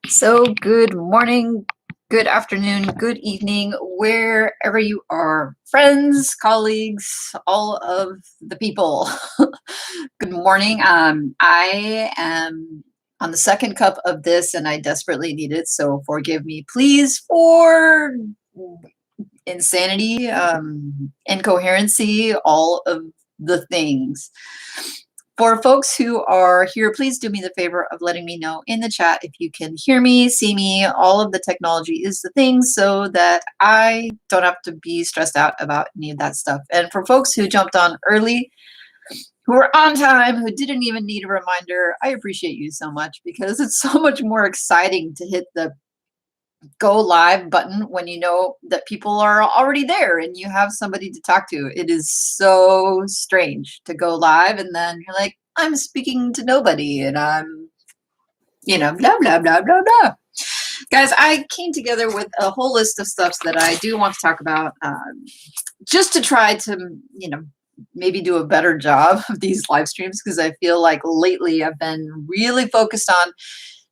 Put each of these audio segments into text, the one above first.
So, good morning, good afternoon, good evening, wherever you are, friends, colleagues, all of the people. Good morning. I am on the second cup of this and I desperately need it. So, forgive me, please, for insanity, incoherency, all of the things. For folks who are here, please do me the favor of letting me know in the chat if you can hear me, see me. All of the technology is the thing so that I don't have to be stressed out about any of that stuff. And for folks who jumped on early, who are on time, who didn't even need a reminder, I appreciate you so much because it's so much more exciting to hit the go live button when you know that people are already there and you have somebody to talk to. It is so strange to go live and then you're like, I'm speaking to nobody and I'm, blah, blah, blah, blah, blah. Guys, I came together with a whole list of stuffs that I do want to talk about just to try to, maybe do a better job of these live streams because I feel like lately I've been really focused on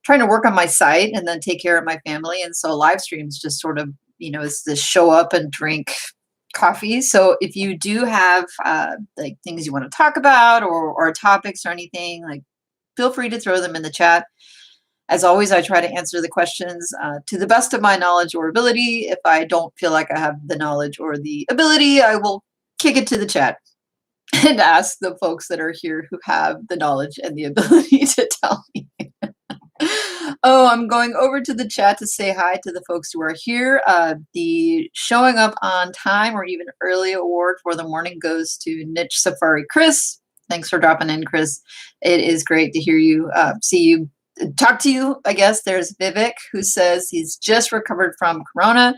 trying to work on my site and then take care of my family. And so live streams just sort of, is this show up and drink coffee. So if you do have like things you want to talk about or topics or anything, like feel free to throw them in the chat. As always, I try to answer the questions to the best of my knowledge or ability. If I don't feel like I have the knowledge or the ability, I will kick it to the chat and ask the folks that are here who have the knowledge and the ability to tell me. Oh, I'm going over to the chat to say hi to the folks who are here. The showing up on time or even early award for the morning goes to Niche Safari Chris. Thanks for dropping in, Chris. It is great to hear you, see you, talk to you. I guess there's Vivek who says he's just recovered from Corona.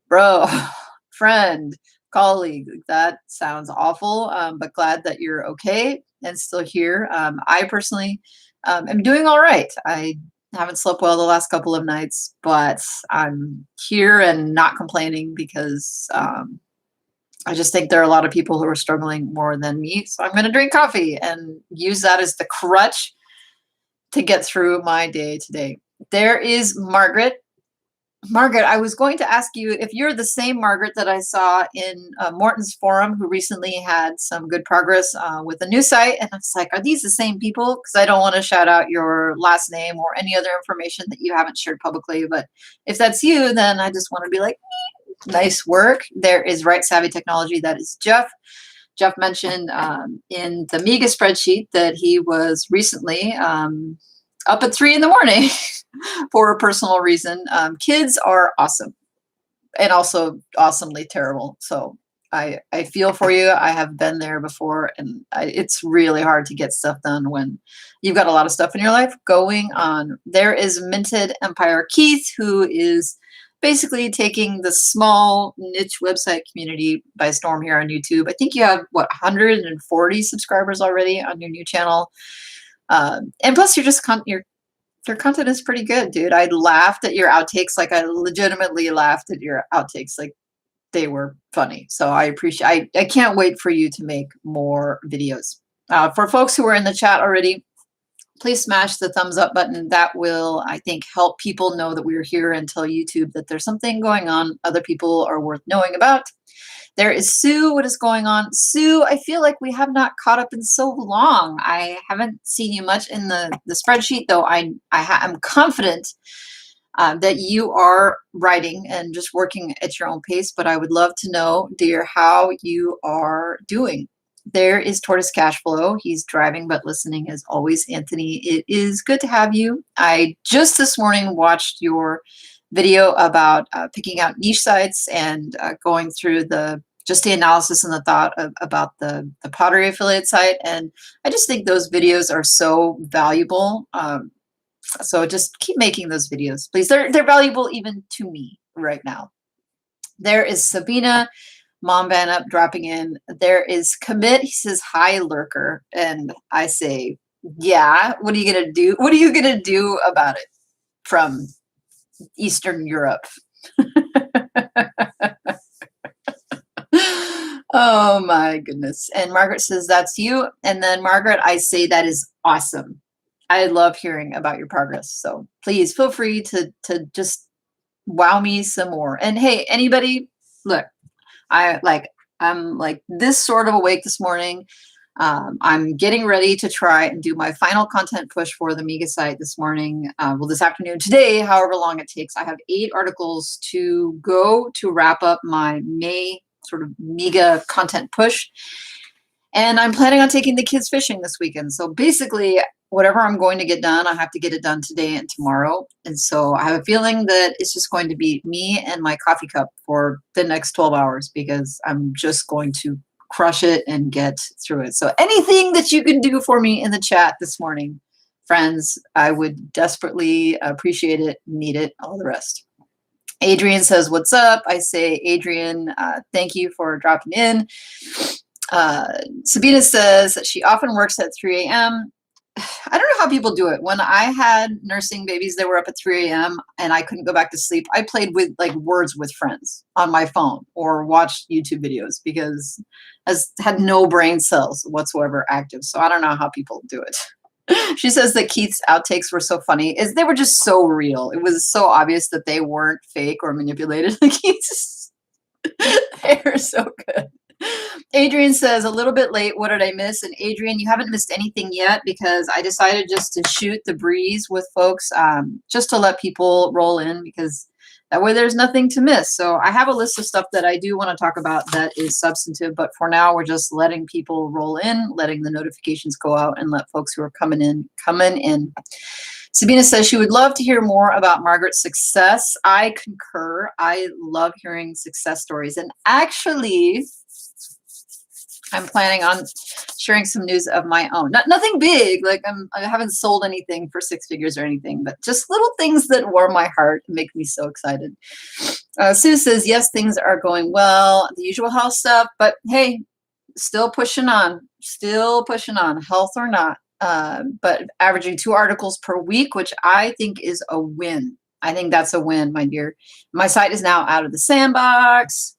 Bro, friend, colleague, that sounds awful, but glad that you're okay and still here. I personally am doing all right. I haven't slept well the last couple of nights, but I'm here and not complaining because I just think there are a lot of people who are struggling more than me. So I'm going to drink coffee and use that as the crutch to get through my day today. There is Margaret. Margaret, I was going to ask you if you're the same Margaret that I saw in Morton's forum who recently had some good progress with a new site. And I was like, are these the same people? Because I don't want to shout out your last name or any other information that you haven't shared publicly. But if that's you, then I just want to be like, nice work. There is Right Savvy Technology. That is Jeff. Jeff mentioned in the MEGA spreadsheet that he was recently up at 3 a.m. for a personal reason. Kids are awesome and also awesomely terrible. So I feel for you. I have been there before, and it's really hard to get stuff done when you've got a lot of stuff in your life going on. There is Minted Empire Keith, who is basically taking the small niche website community by storm here on YouTube. I think you have, 140 subscribers already on your new channel. And plus, your content is pretty good, dude. I laughed at your outtakes. Like, I legitimately laughed at your outtakes. Like, they were funny. So I appreciate, I can't wait for you to make more videos. For folks who are in the chat already, please smash the thumbs up button. That will, I think, help people know that we're here and tell YouTube that there's something going on other people are worth knowing about. There is Sue. What is going on? Sue, I feel like we have not caught up in so long. I haven't seen you much in the spreadsheet, though I'm confident that you are writing and just working at your own pace. But I would love to know, dear, how you are doing. There is Tortoise Cashflow. He's driving but listening as always. Anthony, it is good to have you. I just this morning watched your video about picking out niche sites and going through the analysis and the thought about the pottery affiliate site. And I just think those videos are so valuable. So just keep making those videos, please. They're valuable even to me right now. There is Sabina, Mom Van Up dropping in. There is Commit. He says, hi, Lurker. And I say, yeah, what are you going to do? What are you going to do about it from Eastern Europe? Oh my goodness. And Margaret says, that's you. And then Margaret, I say, that is awesome. I love hearing about your progress. So please feel free to just wow me some more. And hey, anybody, look, I'm like this sort of awake this morning. I'm getting ready to try and do my final content push for the MEGA site this morning. Well, this afternoon, today, however long it takes. I have 8 articles to go to wrap up my May sort of MEGA content push. And I'm planning on taking the kids fishing this weekend. So basically, whatever I'm going to get done, I have to get it done today and tomorrow. And so I have a feeling that it's just going to be me and my coffee cup for the next 12 hours because I'm just going to crush it and get through it. So anything that you can do for me in the chat this morning, friends, I would desperately appreciate it, need it, all the rest. Adrian says, what's up? I say, Adrian, thank you for dropping in. Sabina says that she often works at 3 a.m. I don't know how people do it. When I had nursing babies, they were up at 3 a.m. and I couldn't go back to sleep. I played with like Words with Friends on my phone or watched YouTube videos because I had no brain cells whatsoever active. So I don't know how people do it. She says that Keith's outtakes were so funny. They were just so real. It was so obvious that they weren't fake or manipulated. They were so good. Adrian says, a little bit late. What did I miss? And Adrian, you haven't missed anything yet because I decided just to shoot the breeze with folks, just to let people roll in because that way there's nothing to miss. So I have a list of stuff that I do want to talk about that is substantive, but for now we're just letting people roll in, letting the notifications go out and let folks who are coming in. Sabina says she would love to hear more about Margaret's success. I concur. I love hearing success stories. And actually, I'm planning on sharing some news of my own. Nothing big, like I haven't sold anything for 6 figures or anything, but just little things that warm my heart and make me so excited. Sue says, yes, things are going well, the usual health stuff, but hey, still pushing on, health or not. But averaging 2 articles per week, which I think is a win. I think that's a win, my dear. My site is now out of the sandbox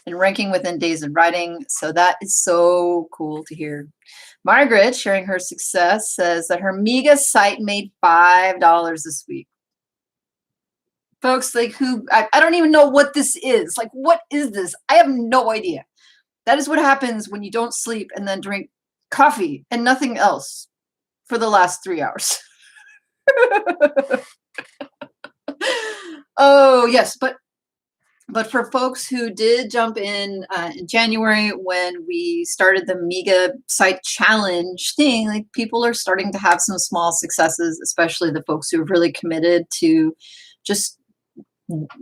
and ranking within days of writing. So that is so cool to hear. Margaret, sharing her success, says that her MEGA site made $5 this week. Folks, like I don't even know what this is. Like, what is this? I have no idea. That is what happens when you don't sleep and then drink coffee and nothing else for the last 3 hours. Oh, yes, but for folks who did jump in January when we started the MEGA site challenge thing, like people are starting to have some small successes, especially the folks who have really committed to just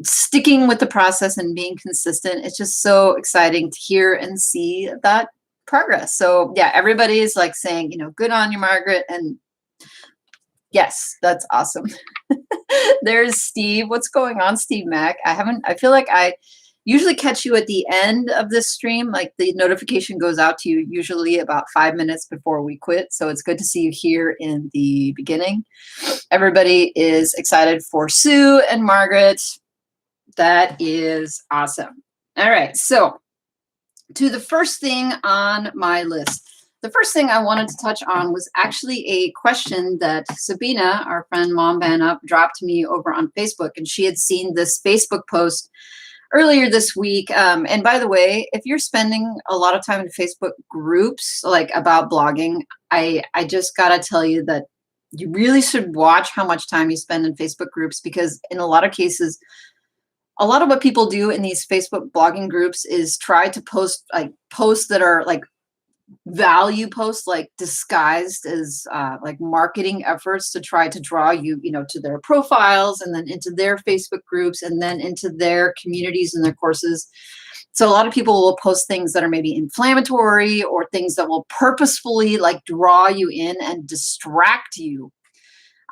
sticking with the process and being consistent. It's just so exciting to hear and see that progress. So yeah, everybody is like saying, good on you, Margaret. And yes, that's awesome. There's Steve. What's going on, Steve Mack? I feel like I usually catch you at the end of this stream. Like the notification goes out to you usually about 5 minutes before we quit. So it's good to see you here in the beginning. Everybody is excited for Sue and Margaret. That is awesome. All right. So to the first thing on my list. The first thing I wanted to touch on was actually a question that Sabina, our friend Mom Van Up, dropped me over on Facebook. And she had seen this Facebook post earlier this week. And by the way, if you're spending a lot of time in Facebook groups, like about blogging, I just got to tell you that you really should watch how much time you spend in Facebook groups, because in a lot of cases, a lot of what people do in these Facebook blogging groups is try to post posts that are like value posts, like disguised as like marketing efforts to try to draw you, to their profiles and then into their Facebook groups and then into their communities and their courses. So a lot of people will post things that are maybe inflammatory or things that will purposefully like draw you in and distract you.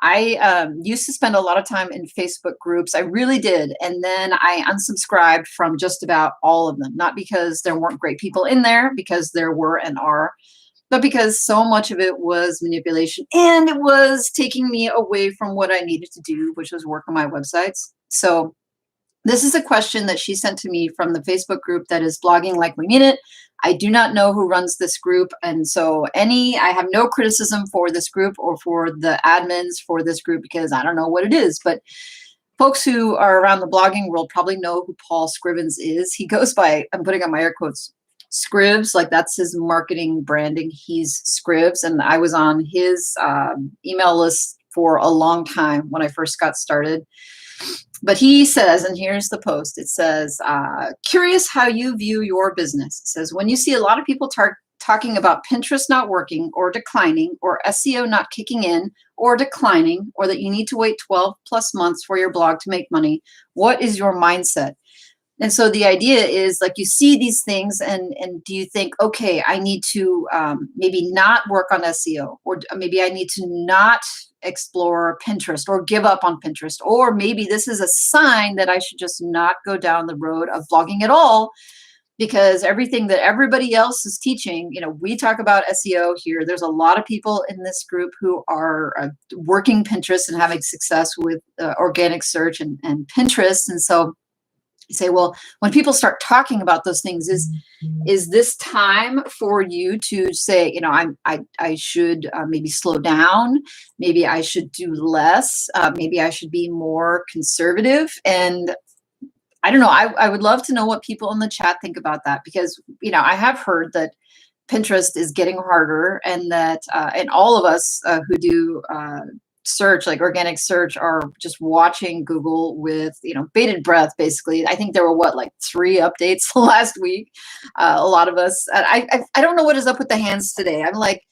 I used to spend a lot of time in Facebook groups. I really did. And then I unsubscribed from just about all of them, not because there weren't great people in there, because there were and are, but because so much of it was manipulation and it was taking me away from what I needed to do, which was work on my websites. So this is a question that she sent to me from the Facebook group that is Blogging Like We Mean It. I do not know who runs this group. And so I have no criticism for this group or for the admins for this group because I don't know what it is. But folks who are around the blogging world probably know who Paul Scrivens is. He goes by, I'm putting on my air quotes, Scrivs, like that's his marketing branding. He's Scrivs. And I was on his email list for a long time when I first got started. But he says, and here's the post, it says, curious how you view your business. It says, when you see a lot of people talking about Pinterest not working or declining or SEO not kicking in or declining, or that you need to wait 12 plus months for your blog to make money, what is your mindset? And so the idea is like you see these things and do you think, okay, I need to maybe not work on SEO, or maybe I need to not explore Pinterest or give up on Pinterest, or maybe this is a sign that I should just not go down the road of blogging at all because everything that everybody else is teaching, we talk about SEO here. There's a lot of people in this group who are working Pinterest and having success with organic search and Pinterest. And so you say, well, when people start talking about those things, is this time for you to say, I should maybe slow down, maybe I should do less, maybe I should be more conservative? And I don't know, I would love to know what people in the chat think about that, because I have heard that Pinterest is getting harder, and that and all of us who do search, like organic search, are just watching Google with bated breath. Basically, I think there were 3 updates last week. A lot of us, I don't know what is up with the hands today. I'm like,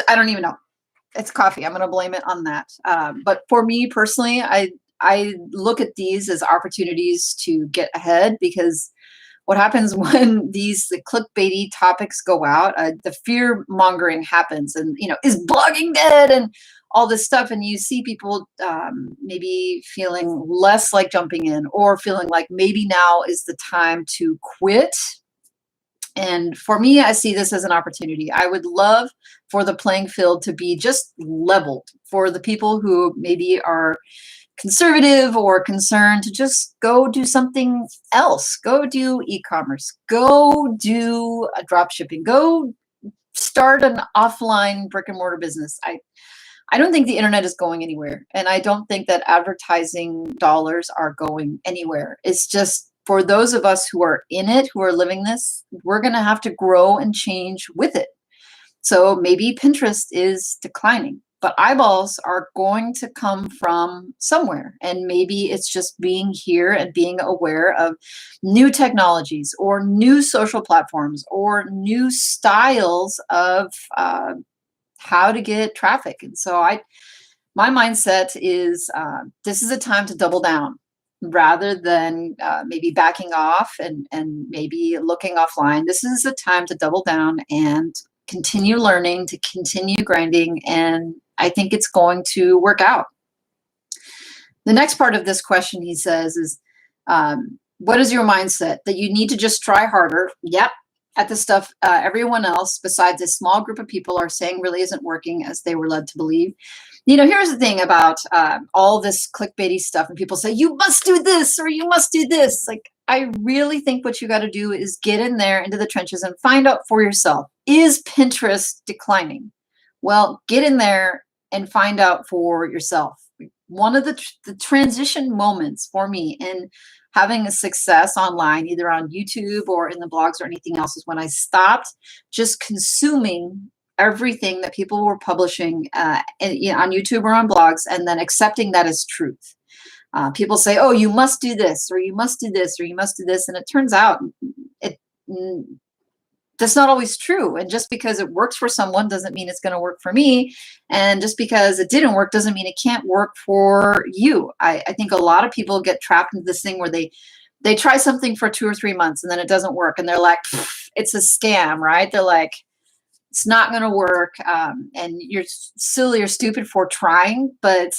I don't even know. It's coffee. I'm going to blame it on that. But for me personally, I look at these as opportunities to get ahead, because what happens when the clickbaity topics go out, the fear mongering happens, and is blogging dead and all this stuff, and you see people maybe feeling less like jumping in, or feeling like maybe now is the time to quit. And for me, I see this as an opportunity. I would love for the playing field to be just leveled for the people who maybe are conservative or concerned to just go do something else. Go do e-commerce. Go do drop shipping. Go start an offline brick and mortar business. I don't think the internet is going anywhere. And I don't think that advertising dollars are going anywhere. It's just for those of us who are in it, who are living this, we're going to have to grow and change with it. So maybe Pinterest is declining, but eyeballs are going to come from somewhere. And maybe it's just being here and being aware of new technologies or new social platforms or new styles of how to get traffic. And so my mindset is this is a time to double down rather than maybe backing off and maybe looking offline. This is a time to double down and continue learning, to continue grinding, and I think it's going to work out. The next part of this question, he says, is what is your mindset? That you need to just try harder. Yep. At the stuff everyone else besides a small group of people are saying really isn't working as they were led to believe. Here's the thing about all this clickbaity stuff, and people say, you must do this or you must do this. Like, I really think what you got to do is get in there into the trenches and find out for yourself, is Pinterest declining? Well, get in there and find out for yourself. One of the transition moments for me in having a success online, either on YouTube or in the blogs or anything else, is when I stopped just consuming everything that people were publishing on YouTube or on blogs, and then accepting that as truth. People say, oh, you must do this, or you must do this, or you must do this. And it turns out that's not always true. And just because it works for someone doesn't mean it's going to work for me. And just because it didn't work doesn't mean it can't work for you. I think a lot of people get trapped into this thing where they try something for 2 or 3 months and then it doesn't work. And they're like, it's a scam, right? They're like, it's not going to work. And you're silly or stupid for trying, but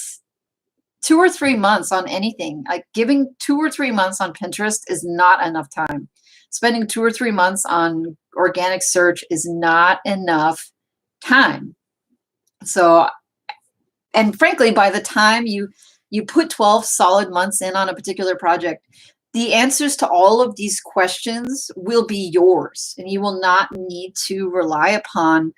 2 or 3 months on anything, like giving 2 or 3 months on Pinterest is not enough time. Spending 2 or 3 months on organic search is not enough time. So, and frankly, by the time you put 12 solid months in on a particular project, the answers to all of these questions will be yours, and you will not need to rely upon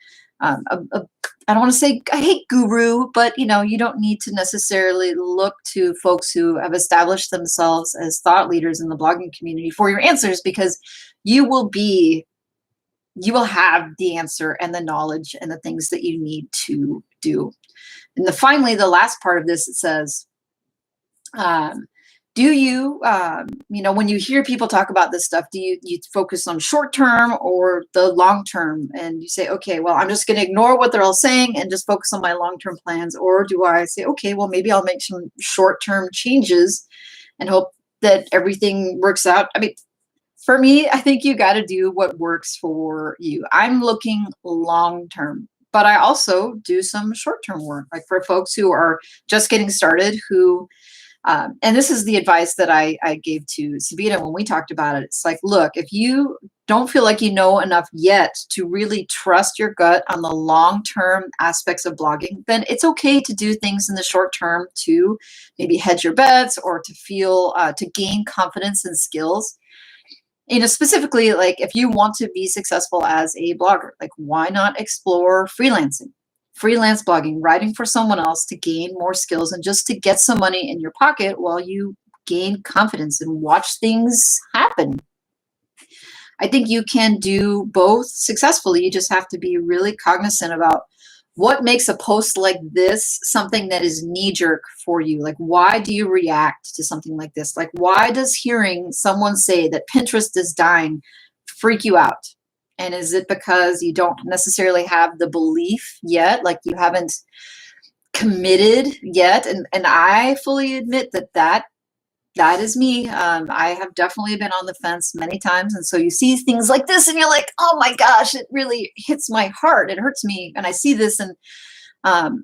I don't want to say I hate guru, but you know, you don't need to necessarily look to folks who have established themselves as thought leaders in the blogging community for your answers, because you will have the answer and the knowledge and the things that you need to do. And finally, the last part of this, it says, do you, you know, when you hear people talk about this stuff, do you focus on short term or the long term? And you say, okay, well, I'm just going to ignore what they're all saying and just focus on my long term plans. Or do I say, okay, well, maybe I'll make some short term changes and hope that everything works out? I mean, for me, I think you got to do what works for you. I'm looking long term, but I also do some short term work, like for folks who are just getting started, who and this is the advice that I gave to Sabina when we talked about it. It's like, look, if you don't feel like you know enough yet to really trust your gut on the long-term aspects of blogging, then it's okay to do things in the short term to maybe hedge your bets or to feel, to gain confidence and skills. You know, specifically, like if you want to be successful as a blogger, like why not explore freelancing? Freelance blogging, writing for someone else to gain more skills and just to get some money in your pocket while you gain confidence and watch things happen. I think you can do both successfully. You just have to be really cognizant about what makes a post like this something that is knee-jerk for you. Like, why do you react to something like this? Like, why does hearing someone say that Pinterest is dying freak you out? And is it because you don't necessarily have the belief yet, like you haven't committed yet? And I fully admit that is me. I have definitely been on the fence many times. And so you see things like this and you're like, oh my gosh, it really hits my heart. It hurts me. And I see this, and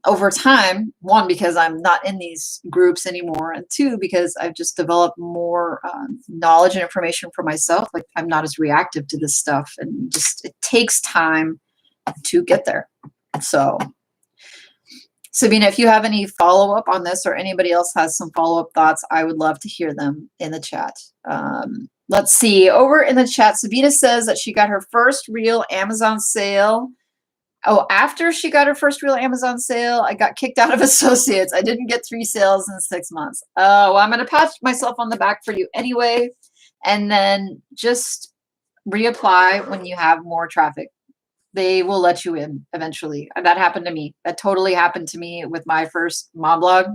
over time, one, because I'm not in these groups anymore, and two, because I've just developed more knowledge and information for myself. Like I'm not as reactive to this stuff, and just it takes time to get there. So Sabina, if you have any follow-up on this, or anybody else has some follow-up thoughts, I would love to hear them in the chat. Let's see, over in the chat, Sabina says that she got her first real Amazon sale. Oh, after she got her first real Amazon sale, I got kicked out of Associates. I didn't get 3 sales in 6 months. Oh, well, I'm going to pat myself on the back for you anyway, and then just reapply when you have more traffic. They will let you in eventually. And that happened to me. That totally happened to me with my first mom blog.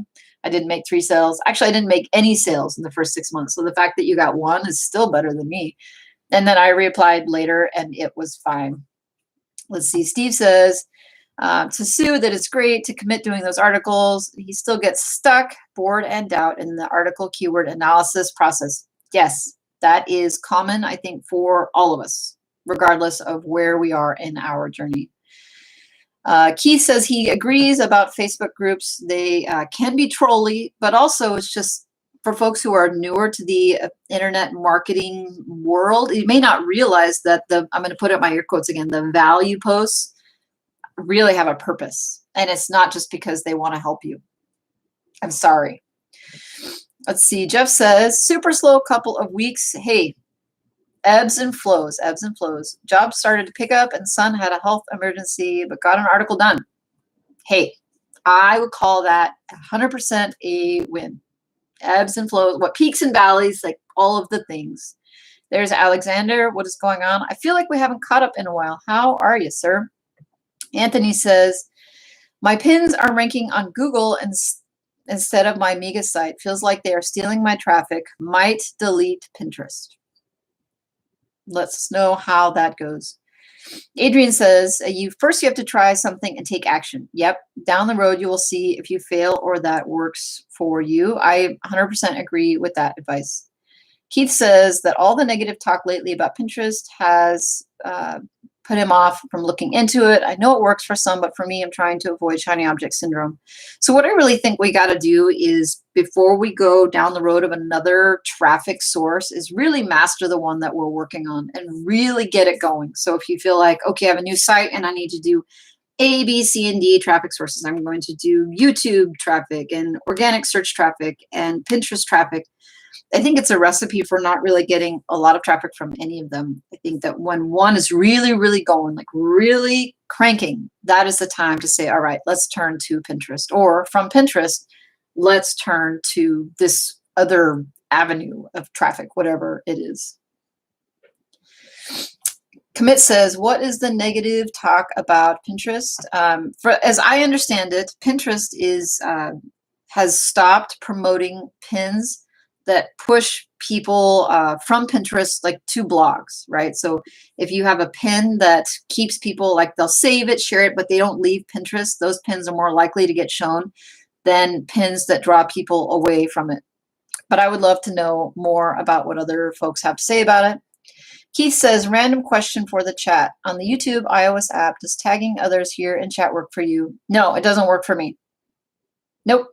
I didn't make 3 sales. Actually, I didn't make any sales in the first 6 months. So the fact that you got 1 is still better than me. And then I reapplied later and it was fine. Let's see. Steve says to Sue that it's great to commit doing those articles. He still gets stuck, bored, and doubt in the article keyword analysis process. Yes, that is common, I think, for all of us, regardless of where we are in our journey. Keith says he agrees about Facebook groups. They can be trolly, but also it's just for folks who are newer to the internet marketing world. You may not realize that I'm going to put up my air quotes again, the value posts really have a purpose. And it's not just because they want to help you. I'm sorry. Let's see. Jeff says, super slow couple of weeks. Hey, ebbs and flows, ebbs and flows. Jobs started to pick up and son had a health emergency, but got an article done. Hey, I would call that 100% a win. Ebbs and flows, what peaks and valleys, like all of the things. There's Alexander. What is going on? I feel like we haven't caught up in a while. How are you, sir? Anthony says, my pins are ranking on Google instead of my Mega site. Feels like they are stealing my traffic. Might delete Pinterest. Let's know how that goes. Adrian says, you have to try something and take action. Yep. Down the road, you will see if you fail or that works for you. I 100% agree with that advice. Keith says that all the negative talk lately about Pinterest has put him off from looking into it. I know it works for some, but for me, I'm trying to avoid shiny object syndrome. So what I really think we got to do is, before we go down the road of another traffic source, is really master the one that we're working on and really get it going. So if you feel like, okay, I have a new site and I need to do A, B, C, and D traffic sources, I'm going to do YouTube traffic and organic search traffic and Pinterest traffic. I think it's a recipe for not really getting a lot of traffic from any of them. I think that when one is really, really going, like really cranking, that is the time to say, all right, let's turn to Pinterest. Or from Pinterest, let's turn to this other avenue of traffic, whatever it is. Commit says, what is the negative talk about Pinterest? As I understand it, Pinterest has stopped promoting pins that push people from Pinterest like to blogs, right? So if you have a pin that keeps people, like they'll save it, share it, but they don't leave Pinterest, those pins are more likely to get shown than pins that draw people away from it. But I would love to know more about what other folks have to say about it. Keith says, random question for the chat. On the YouTube iOS app, does tagging others here in chat work for you? No, it doesn't work for me. Nope.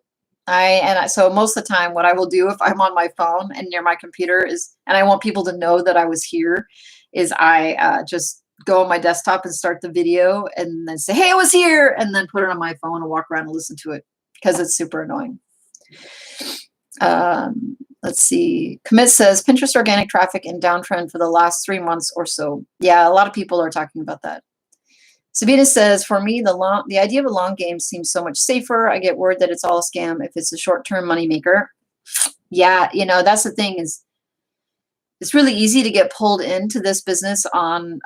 So most of the time, what I will do if I'm on my phone and near my computer is, and I want people to know that I was here, is I just go on my desktop and start the video and then say, hey, I was here, and then put it on my phone and walk around and listen to it because it's super annoying. Let's see. Commit says Pinterest organic traffic in downtrend for the last 3 months or so. Yeah, a lot of people are talking about that. Sabina says, for me, the idea of a long game seems so much safer. I get word that it's all a scam if it's a short-term moneymaker. Yeah, that's the thing is it's really easy to get pulled into this business on,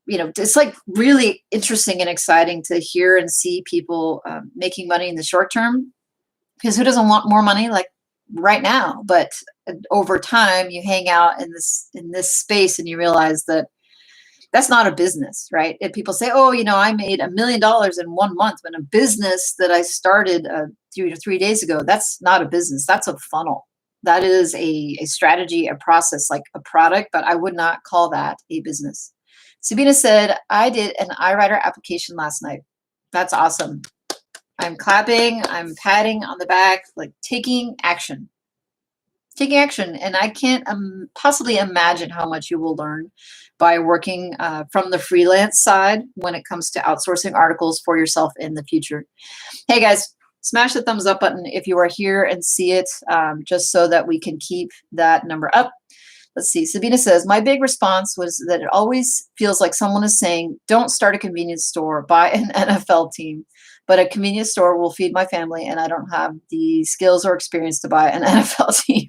it's like really interesting and exciting to hear and see people making money in the short term, because who doesn't want more money like right now? But over time, you hang out in this space and you realize that that's not a business, right? If people say, oh, I made $1 million in 1 month, but a business that I started 3 days ago, that's not a business. That's a funnel. That is a strategy, a process, like a product, but I would not call that a business. Sabina said, I did an iWriter application last night. That's awesome. I'm clapping, I'm patting on the back, like taking action. Taking action. And I can't possibly imagine how much you will learn by working from the freelance side when it comes to outsourcing articles for yourself in the future. Hey guys, smash the thumbs up button if you are here and see it, just so that we can keep that number up. Let's see. Sabina says, my big response was that it always feels like someone is saying, don't start a convenience store, buy an NFL team. But a convenience store will feed my family, and I don't have the skills or experience to buy an NFL team.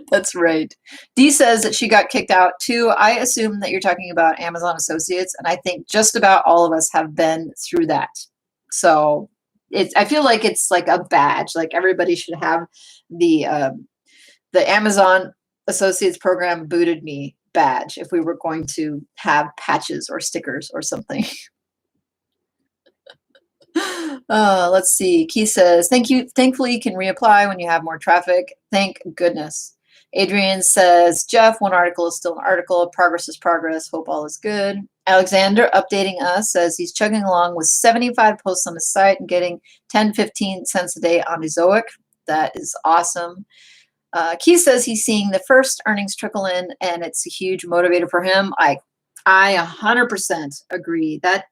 That's right. Dee says that she got kicked out too. I assume that you're talking about Amazon Associates, and I think just about all of us have been through that. So I feel like it's like a badge. Like everybody should have the Amazon Associates program booted me badge if we were going to have patches or stickers or something. Let's see. Keith says, thank you. Thankfully, you can reapply when you have more traffic. Thank goodness. Adrian says, Jeff, one article is still an article. Progress is progress. Hope all is good. Alexander, updating us, says he's chugging along with 75 posts on his site and getting 10, 15 cents a day on Ezoic. That is awesome. Keith says he's seeing the first earnings trickle in, and it's a huge motivator for him. I 100% agree. That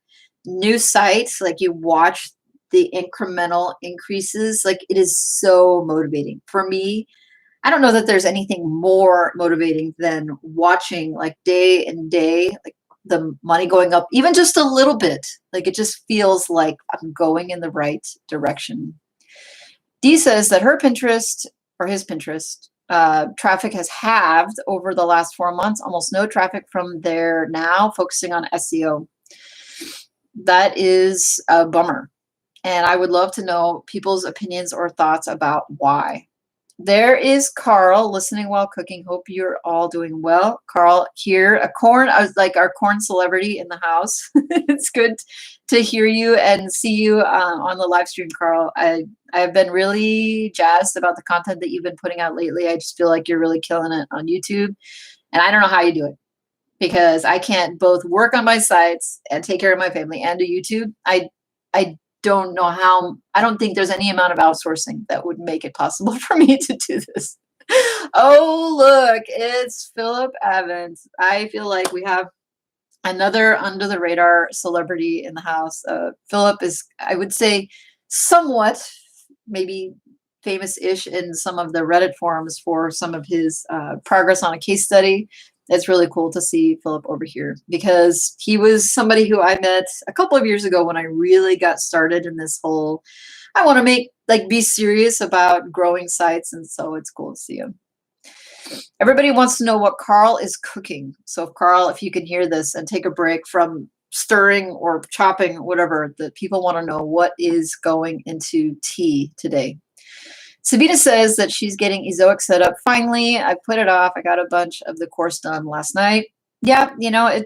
new site, like you watch the incremental increases, like it is so motivating. For me, I don't know that there's anything more motivating than watching like day and day, like the money going up even just a little bit. Like it just feels like I'm going in the right direction. Dee says that her Pinterest or his Pinterest traffic has halved over the last 4 months, almost no traffic from there now, focusing on SEO. That is a bummer. And I would love to know people's opinions or thoughts about why. There is Carl listening while cooking. Hope you're all doing well. Carl here, I was like our corn celebrity in the house. It's good to hear you and see you on the live stream, Carl. I've been really jazzed about the content that you've been putting out lately. I just feel like you're really killing it on YouTube. And I don't know how you do it, because I can't both work on my sites and take care of my family and do YouTube. I don't know how. I don't think there's any amount of outsourcing that would make it possible for me to do this. Oh, look, it's Philip Evans. I feel like we have another under the radar celebrity in the house. Philip is, I would say, somewhat maybe famous-ish in some of the Reddit forums for some of his progress on a case study. It's really cool to see Philip over here because he was somebody who I met a couple of years ago when I really got started in this whole, I want to be serious about growing sites. And so it's cool to see him. Everybody wants to know what Carl is cooking. So Carl, if you can hear this and take a break from stirring or chopping, whatever, the people want to know what is going into tea today. Sabina says that she's getting Ezoic set up. Finally, I put it off. I got a bunch of the course done last night. Yeah,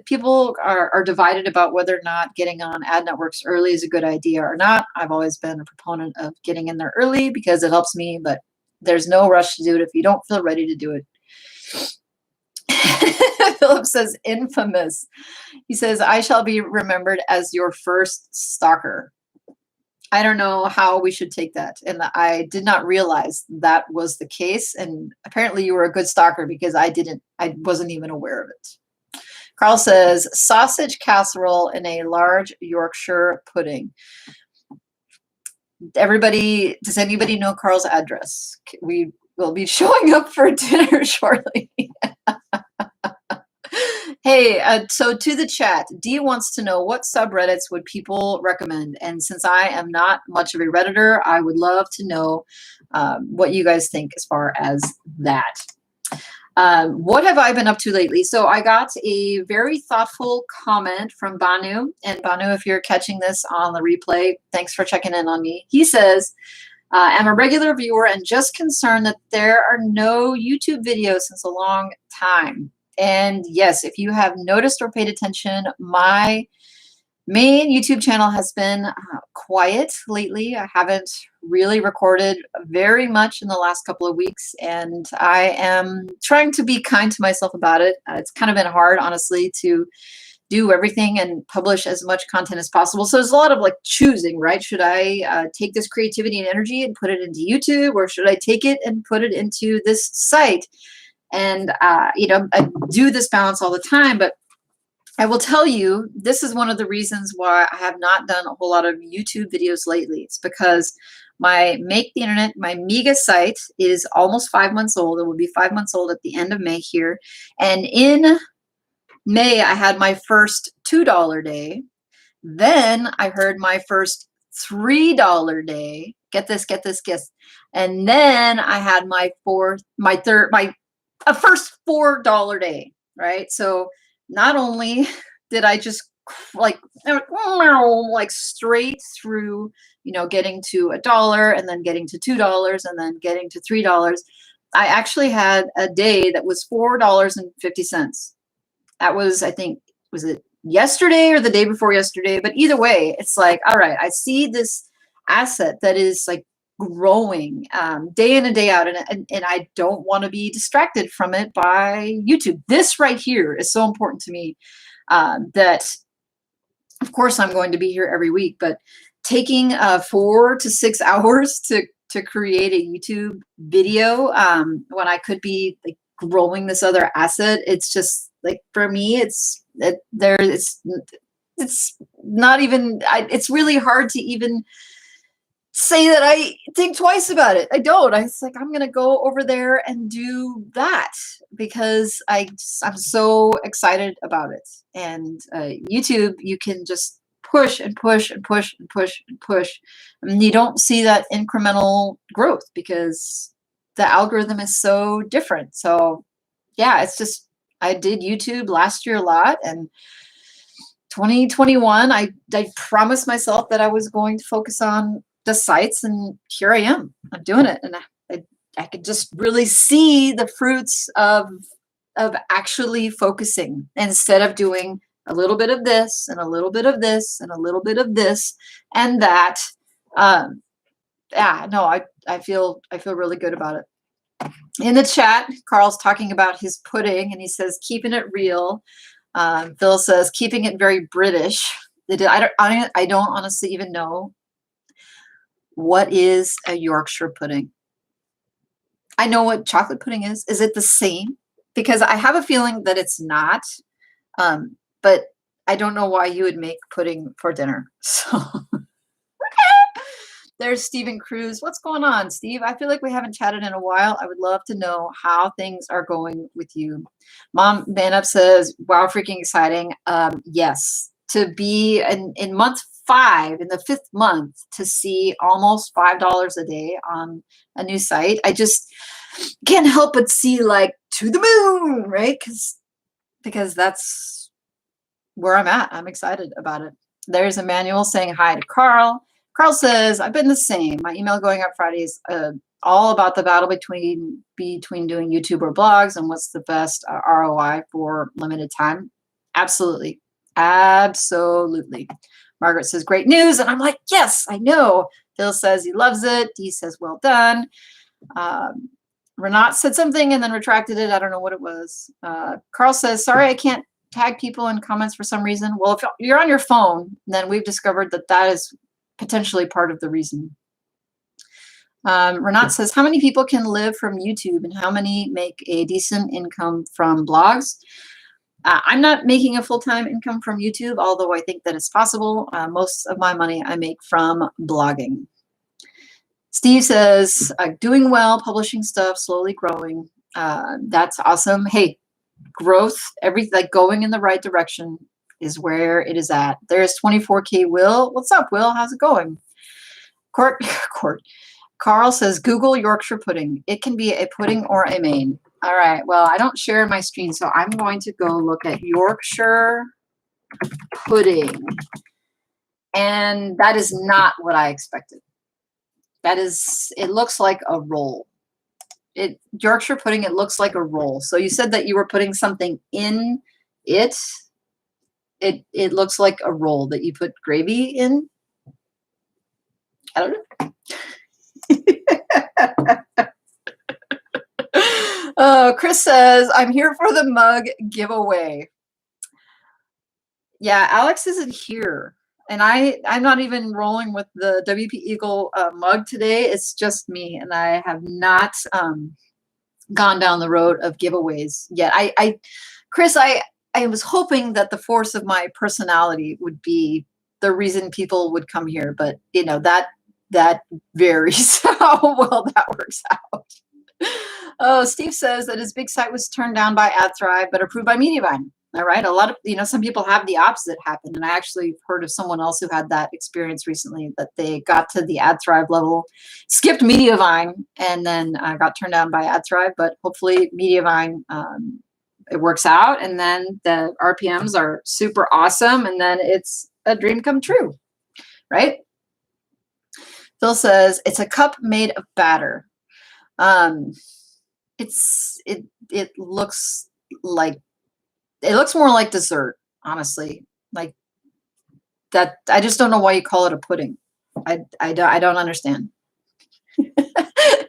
people are divided about whether or not getting on ad networks early is a good idea or not. I've always been a proponent of getting in there early because it helps me, but there's no rush to do it if you don't feel ready to do it. Philip says, infamous. He says, I shall be remembered as your first stalker. I don't know how we should take that. And I did not realize that was the case. And apparently you were a good stalker because I wasn't even aware of it. Carl says, sausage casserole in a large Yorkshire pudding. Everybody, does anybody know Carl's address? We will be showing up for dinner shortly. Hey, so to the chat, Dee wants to know what subreddits would people recommend? And since I am not much of a Redditor, I would love to know what you guys think as far as that. What have I been up to lately? So I got a very thoughtful comment from Banu. And Banu, if you're catching this on the replay, thanks for checking in on me. He says, I'm a regular viewer and just concerned that there are no YouTube videos since a long time. And yes, if you have noticed or paid attention, my main YouTube channel has been quiet lately. I haven't really recorded very much in the last couple of weeks, and I am trying to be kind to myself about it. It's kind of been hard, honestly, to do everything and publish as much content as possible. So there's a lot of choosing, right? Should I take this creativity and energy and put it into YouTube, or should I take it and put it into this site? And, I do this balance all the time, but I will tell you, this is one of the reasons why I have not done a whole lot of YouTube videos lately. It's because my Make the Internet, my MEGA site is almost 5 months old. It will be 5 months old at the end of May here. And in May, I had my first $2 day. Then I heard my first $3 day. Get this. And then I had my first $4 day, right? So not only did I just straight through, getting to $1 and then getting to $2 and then getting to $3, I actually had a day that was $4.50. That was, I think, was it yesterday or the day before yesterday? But either way, it's all right, I see this asset that is growing day in and day out, and I don't want to be distracted from it by YouTube. This right here is so important to me that, of course, I'm going to be here every week, but taking 4 to 6 hours to create a YouTube video when I could be growing this other asset, it's just for me, it's not even. It's really hard to even say that I think twice about it. I don't. I'm going to go over there and do that because I'm so excited about it. And YouTube, you can just push and push and push and push and push. And you don't see that incremental growth because the algorithm is so different. So yeah, it's just, I did YouTube last year a lot, and 2021, I promised myself that I was going to focus on the sites, and here I am. I'm doing it, and I could just really see the fruits of actually focusing instead of doing a little bit of this and a little bit of this and a little bit of this and that. Yeah, no, I feel really good about it. In the chat, Carl's talking about his pudding, and he says keeping it real. Phil says keeping it very British. I don't honestly even know what is a Yorkshire pudding. I know what chocolate pudding is. Is it the same? Because I have a feeling that it's not. But I don't know why you would make pudding for dinner. So There's Stephen Cruz. What's going on, Steve? I feel like we haven't chatted in a while. I would love to know how things are going with you. Mom Banup says, wow, freaking exciting. Yes, to be in month 5, in the 5th month, to see almost $5 a day on a new site. I just can't help but see like to the moon, right? Because that's where I'm at. I'm excited about it. There's Emmanuel saying hi to Carl. Carl says, I've been the same. My email going up Fridays, all about the battle between doing YouTube or blogs and what's the best ROI for limited time. Absolutely. Absolutely. Margaret says, great news. And I'm like, yes, I know. Phil says he loves it. Dee says, well done. Renat said something and then retracted it. I don't know what it was. Carl says, sorry, I can't tag people in comments for some reason. Well, if you're on your phone, then we've discovered that is potentially part of the reason. Renat says, how many people can live from YouTube and how many make a decent income from blogs? I'm not making a full-time income from YouTube, although I think that it's possible. Most of my money I make from blogging. Steve says, doing well, publishing stuff, slowly growing. That's awesome. Hey, growth, like going in the right direction is where it is at. There's 24K Will. What's up, Will? How's it going? Carl says, Google Yorkshire pudding. It can be a pudding or a main. All right. Well, I don't share my screen, so I'm going to go look at Yorkshire pudding. And that is not what I expected. It looks like a roll. Yorkshire pudding, it looks like a roll. So you said that you were putting something in it. It looks like a roll that you put gravy in. I don't know. Chris says, I'm here for the mug giveaway. Yeah, Alex isn't here. And I'm not even rolling with the WP Eagle mug today. It's just me. And I have not gone down the road of giveaways yet. Chris, I was hoping that the force of my personality would be the reason people would come here. But, you know, that varies how well that works out. Oh, Steve says that his big site was turned down by AdThrive, but approved by Mediavine. All right. A lot of, some people have the opposite happen. And I actually heard of someone else who had that experience recently, that they got to the AdThrive level, skipped Mediavine, and then got turned down by AdThrive. But hopefully Mediavine, it works out. And then the RPMs are super awesome. And then it's a dream come true. Right. Phil says it's a cup made of batter. It looks more like dessert, honestly. Like that. I just don't know why you call it a pudding. I don't understand.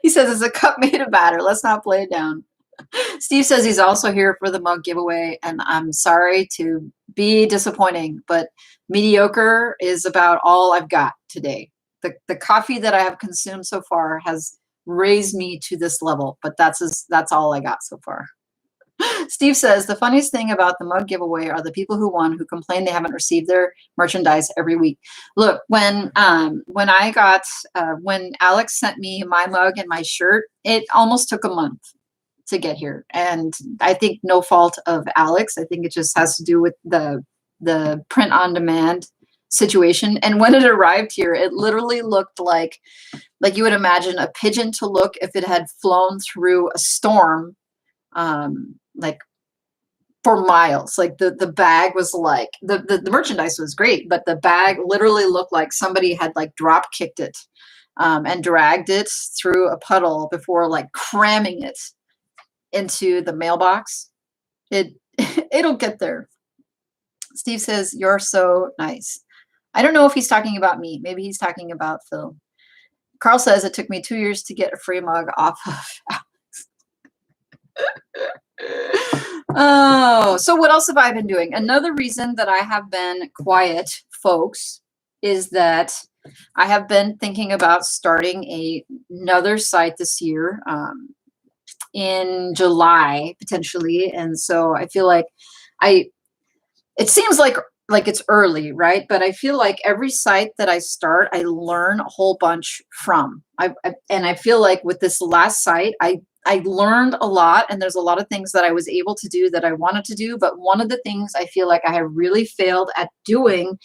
He says it's a cup made of batter. Let's not play it down. Steve says he's also here for the mug giveaway, and I'm sorry to be disappointing, but mediocre is about all I've got today. The coffee that I have consumed so far has raised me to this level, but that's all I got so far. Steve says the funniest thing about the mug giveaway are the people who won who complain they haven't received their merchandise every week. Look, when Alex sent me my mug and my shirt, it almost took a month to get here, and I think no fault of Alex. I think it just has to do with the print on demand situation. And when it arrived here, it literally looked like you would imagine a pigeon to look if it had flown through a storm, like for miles. Like the bag was like, the merchandise was great, but the bag literally looked like somebody had like drop kicked it and dragged it through a puddle before like cramming it into the mailbox. It'll get there. Steve says, you're so nice. I don't know if he's talking about me. Maybe he's talking about Phil. Carl says it took me 2 years to get a free mug off of Alex. Oh, so what else have I been doing? Another reason that I have been quiet, folks, is that I have been thinking about starting another site this year in July, potentially. And so I feel like it seems like like it's early, right? But I feel like every site that I start, I learn a whole bunch from. And I feel like with this last site, I learned a lot, and there's a lot of things that I was able to do that I wanted to do. But one of the things I feel like I have really failed at doing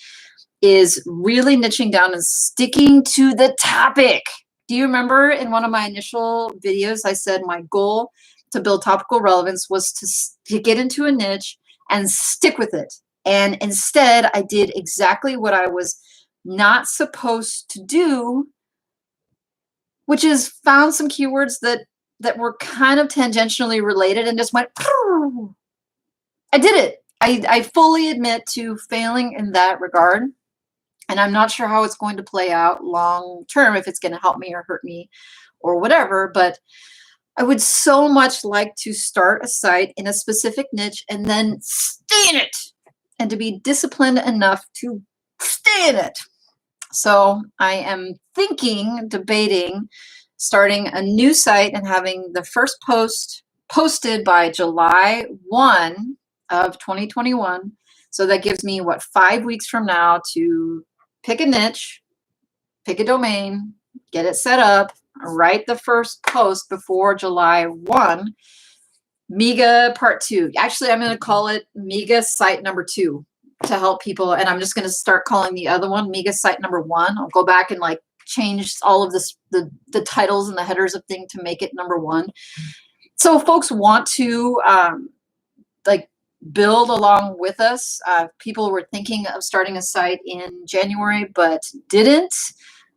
is really niching down and sticking to the topic. Do you remember in one of my initial videos, I said my goal to build topical relevance was to get into a niche and stick with it. And instead, I did exactly what I was not supposed to do, which is found some keywords that were kind of tangentially related and just went, Pooh! I did it. I fully admit to failing in that regard. And I'm not sure how it's going to play out long term, if it's going to help me or hurt me or whatever. But I would so much like to start a site in a specific niche and then stay in it, and to be disciplined enough to stay in it. So I am debating starting a new site and having the first post posted by July 1 of 2021. So that gives me, 5 weeks from now to pick a niche, pick a domain, get it set up, write the first post before July 1. MEGA part 2. Actually, I'm going to call it MEGA site number 2 to help people. And I'm just going to start calling the other one MEGA site number 1. I'll go back and like change all of this, the titles and the headers of thing to make it number 1. So if folks want to like build along with us. People were thinking of starting a site in January, but didn't.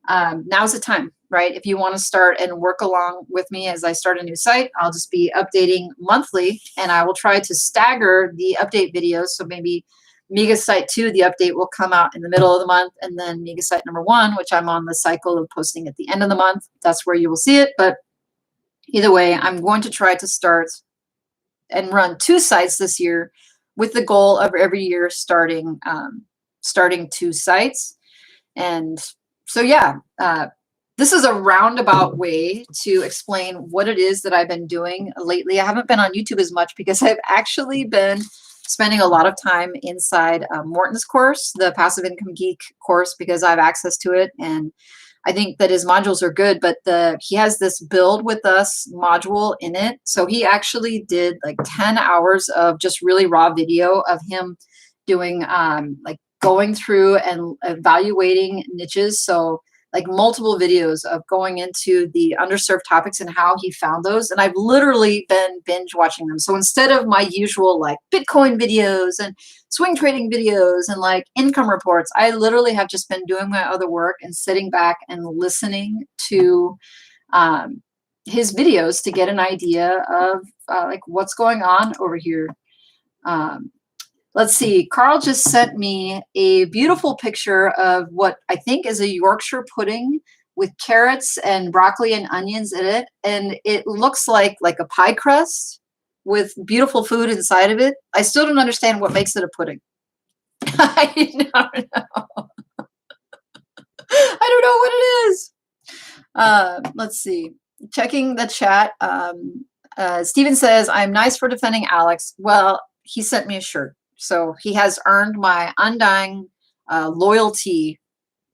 Now's the time, right? If you want to start and work along with me as I start a new site, I'll just be updating monthly, and I will try to stagger the update videos. So maybe MEGA site 2, the update will come out in the middle of the month, and then MEGA site number 1, which I'm on the cycle of posting at the end of the month. That's where you will see it. But either way, I'm going to try to start and run 2 sites this year, with the goal of every year starting 2 sites. And so, yeah, this is a roundabout way to explain what it is that I've been doing lately. I haven't been on YouTube as much because I've actually been spending a lot of time inside Morton's course, the Passive Income Geek course, because I have access to it. And I think that his modules are good, but he has this build with us module in it. So he actually did like 10 hours of just really raw video of him doing like going through and evaluating niches. So like multiple videos of going into the underserved topics and how he found those. And I've literally been binge watching them. So instead of my usual like Bitcoin videos and swing trading videos and like income reports, I literally have just been doing my other work and sitting back and listening to his videos to get an idea of like what's going on over here. Let's see, Carl just sent me a beautiful picture of what I think is a Yorkshire pudding with carrots and broccoli and onions in it. And it looks like a pie crust with beautiful food inside of it. I still don't understand what makes it a pudding. I don't know. I don't know what it is. Let's see, checking the chat. Steven says, I'm nice for defending Alex. Well, he sent me a shirt. So he has earned my undying loyalty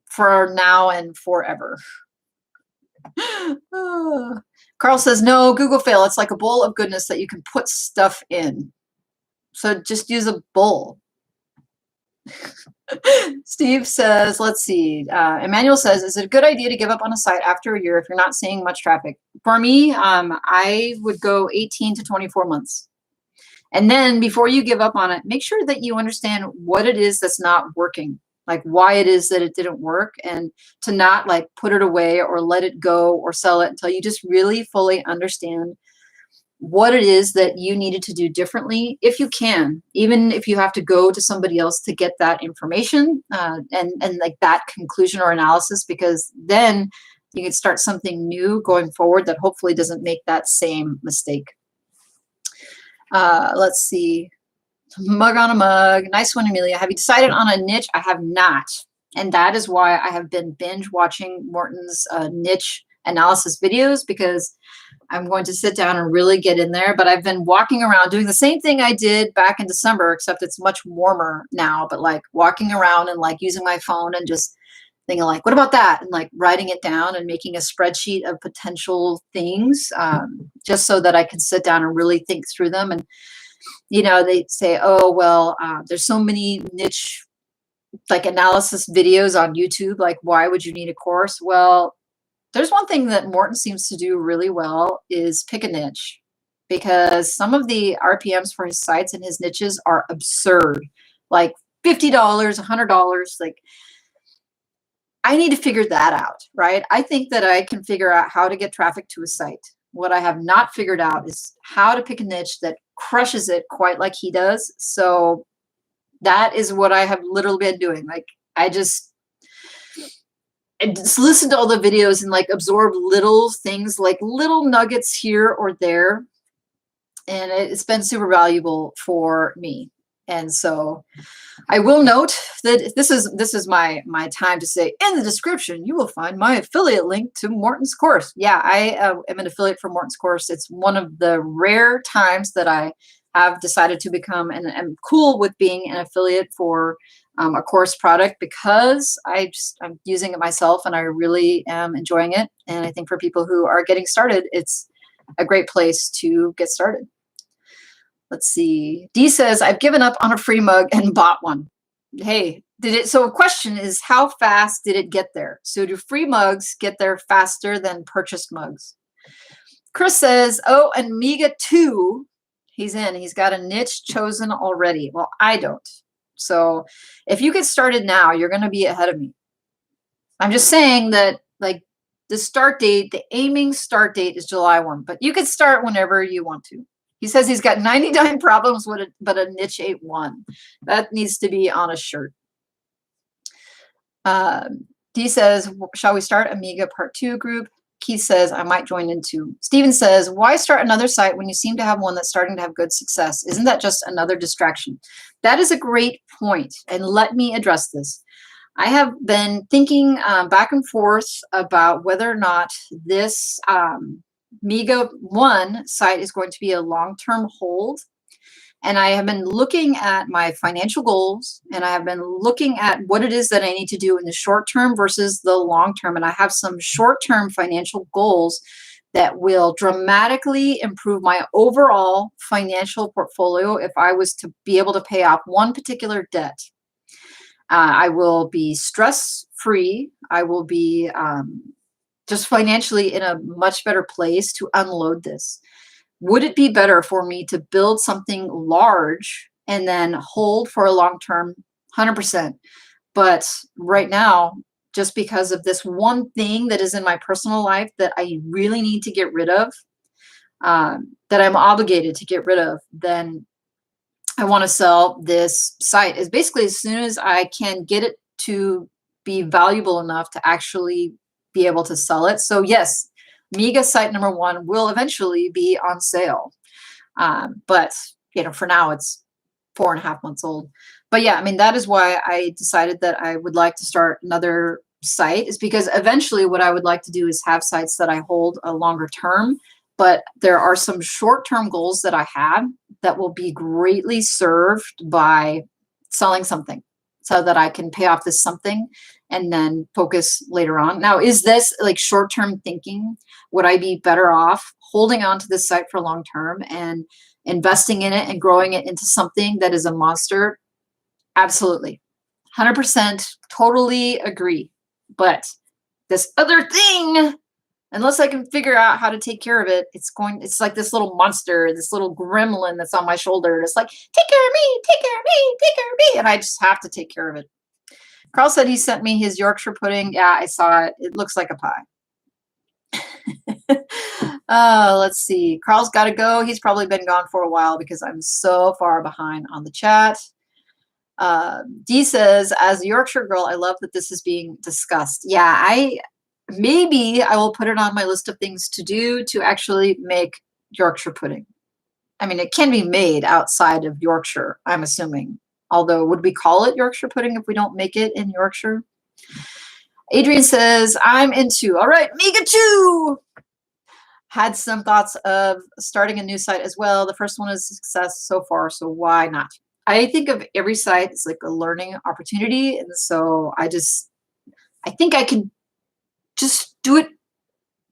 for now and forever. Carl says, no, Google fail. It's like a bowl of goodness that you can put stuff in. So just use a bowl. Steve says, let's see. Emmanuel says, is it a good idea to give up on a site after a year if you're not seeing much traffic? For me, I would go 18 to 24 months. And then before you give up on it, make sure that you understand what it is that's not working, like why it is that it didn't work, and to not like put it away or let it go or sell it until you just really fully understand what it is that you needed to do differently, if you can, even if you have to go to somebody else to get that information and like that conclusion or analysis, because then you can start something new going forward that hopefully doesn't make that same mistake. Let's see. Mug on a mug. Nice one, Amelia. Have you decided on a niche? I have not. And that is why I have been binge watching Morton's niche analysis videos, because I'm going to sit down and really get in there. But I've been walking around doing the same thing I did back in December, except it's much warmer now. But like walking around and like using my phone and just thinking like, what about that? And like writing it down and making a spreadsheet of potential things, just so that I can sit down and really think through them. And, you know, they say, oh, well, there's so many niche like analysis videos on YouTube. Like, why would you need a course? Well, there's one thing that Morton seems to do really well is pick a niche, because some of the RPMs for his sites and his niches are absurd, like $50, $100. Like, I need to figure that out, right? I think that I can figure out how to get traffic to a site. What I have not figured out is how to pick a niche that crushes it quite like he does. So that is what I have literally been doing. Like, I just listen to all the videos and like absorb little things, like little nuggets here or there. And it's been super valuable for me. And so I will note that this is my time to say, in the description, you will find my affiliate link to Morton's course. Yeah, I am an affiliate for Morton's course. It's one of the rare times that I have decided to become, and I'm cool with being an affiliate for a course product, because I'm using it myself and I really am enjoying it. And I think for people who are getting started, it's a great place to get started. Let's see. D says, I've given up on a free mug and bought one. Hey, so a question is, how fast did it get there? So do free mugs get there faster than purchased mugs? Chris says, oh, and MEGA 2, he's in. He's got a niche chosen already. Well, I don't. So if you get started now, you're going to be ahead of me. I'm just saying that, like, the start date, the aiming start date is July 1, but you could start whenever you want to. He says he's got 99 problems with it, but a niche 8-1. That needs to be on a shirt. D says, shall we start a MEGA Part 2 group? Keith says, I might join in too. Steven says, why start another site when you seem to have one that's starting to have good success? Isn't that just another distraction? That is a great point, and let me address this. I have been thinking back and forth about whether or not this MEGA 1 site is going to be a long-term hold. And I have been looking at my financial goals, and I have been looking at what it is that I need to do in the short term versus the long term. And I have some short-term financial goals that will dramatically improve my overall financial portfolio if I was to be able to pay off one particular debt. I will be stress-free. I will be just financially in a much better place to unload this. Would it be better for me to build something large and then hold for a long term? 100%. But right now, just because of this one thing that is in my personal life that I really need to get rid of, that I'm obligated to get rid of, then I want to sell this site. Is basically as soon as I can get it to be valuable enough to actually be able to sell it. So yes, MEGA site number 1 will eventually be on sale. But, you know, for now it's 4.5 months old. But yeah, I mean, that is why I decided that I would like to start another site, is because eventually what I would like to do is have sites that I hold a longer term. But there are some short-term goals that I have that will be greatly served by selling something so that I can pay off this something and then focus later on. Now, is this like short-term thinking? Would I be better off holding on to this site for long term and investing in it and growing it into something that is a monster? Absolutely. 100% totally agree. But this other thing, unless I can figure out how to take care of it, it's like this little monster, this little gremlin that's on my shoulder. It's like, take care of me, take care of me, take care of me. And I just have to take care of it. Carl said he sent me his Yorkshire pudding. Yeah, I saw it. It looks like a pie. Let's see. Carl's got to go. He's probably been gone for a while because I'm so far behind on the chat. Dee says, as a Yorkshire girl, I love that this is being discussed. Yeah, maybe I will put it on my list of things to do to actually make Yorkshire pudding. I mean, it can be made outside of Yorkshire, I'm assuming. Although, would we call it Yorkshire pudding if we don't make it in Yorkshire? Adrian says, I'm into. All right, MEGA 2. had some thoughts of starting a new site as well. The first one is a success so far, so why not? I think of every site as like a learning opportunity. And so I think I can just do it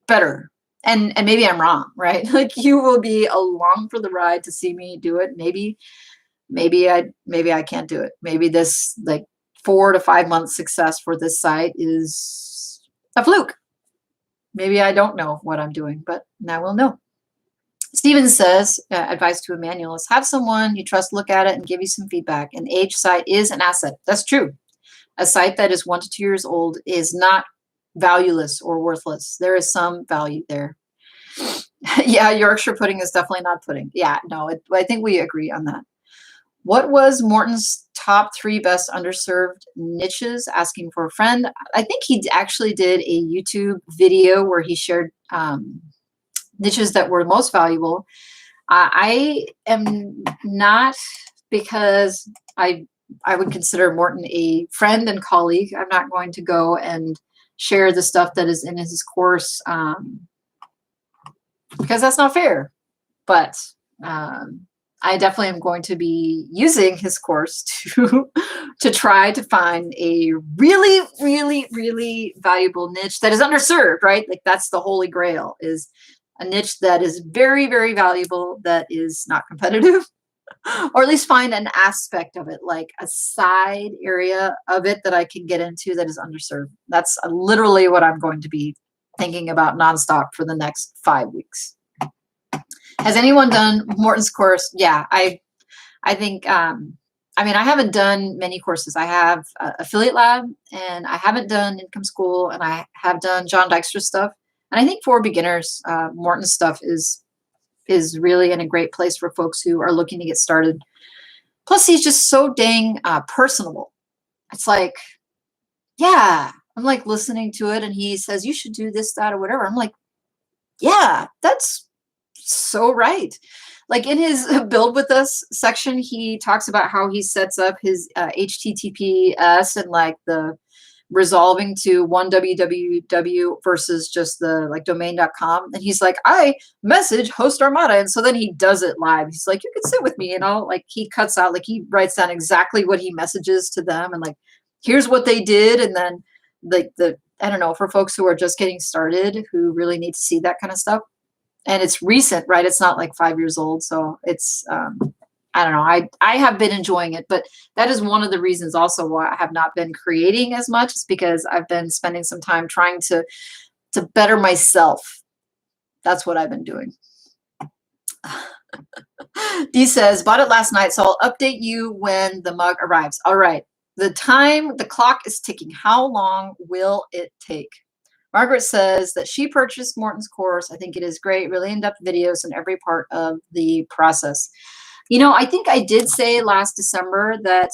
better. And maybe I'm wrong, right? Like you will be along for the ride to see me do it. Maybe I can't do it. Maybe this like 4 to 5 month success for this site is a fluke. Maybe I don't know what I'm doing, but now we'll know. Steven says, advice to Emmanuel is have someone you trust look at it and give you some feedback. An age site is an asset. That's true. A site that is 1 to 2 years old is not valueless or worthless. There is some value there. Yeah, Yorkshire pudding is definitely not pudding. Yeah, no, I think we agree on that. What was Morton's top 3 best underserved niches? Asking for a friend. I think he actually did a YouTube video where he shared niches that were most valuable. I am not, because I would consider Morton a friend and colleague. I'm not going to go and share the stuff that is in his course because that's not fair. But I definitely am going to be using his course to try to find a really, really, really valuable niche that is underserved, right? Like that's the holy grail, is a niche that is very, very valuable, that is not competitive, or at least find an aspect of it, like a side area of it that I can get into that is underserved. That's literally what I'm going to be thinking about nonstop for the next 5 weeks. Has anyone done Morton's course? Yeah, I think, I mean, I haven't done many courses. I have Affiliate Lab, and I haven't done Income School, and I have done John Dykstra stuff. And I think for beginners, Morton's stuff is really in a great place for folks who are looking to get started. Plus, he's just so dang personable. It's like, yeah, I'm like listening to it, and he says, you should do this, that, or whatever. I'm like, yeah, that's so right. Like in his build with us section, he talks about how he sets up his HTTPS and like the resolving to one www versus just the like domain.com. And he's like, I message host Armada. And so then he does it live. He's like, you can sit with me. And I'll like, he cuts out, like he writes down exactly what he messages to them. And like, here's what they did. And then like I don't know, for folks who are just getting started, who really need to see that kind of stuff. And it's recent, right? It's not like 5 years old. So it's, I don't know. I have been enjoying it, but that is one of the reasons also why I have not been creating as much, is because I've been spending some time trying to better myself. That's what I've been doing. Dee says, bought it last night, so I'll update you when the mug arrives. All right. The clock is ticking. How long will it take? Margaret says that she purchased Morton's course. I think it is great, really in-depth videos in every part of the process. You know, I think I did say last December that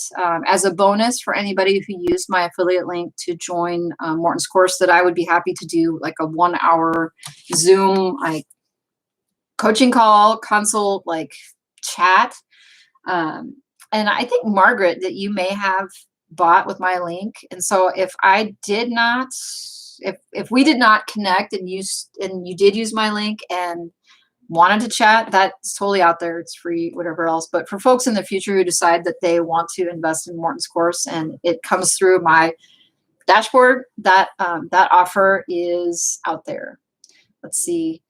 as a bonus for anybody who used my affiliate link to join Morton's course, that I would be happy to do like a 1-hour Zoom like coaching call, consult, like chat. And I think, Margaret, that you may have bought with my link. And so if I did not, if we did not connect and you did use my link and wanted to chat, that's totally out there. It's free, whatever else. But for folks in the future who decide that they want to invest in Morton's course and it comes through my dashboard, that offer is out there. Let's see.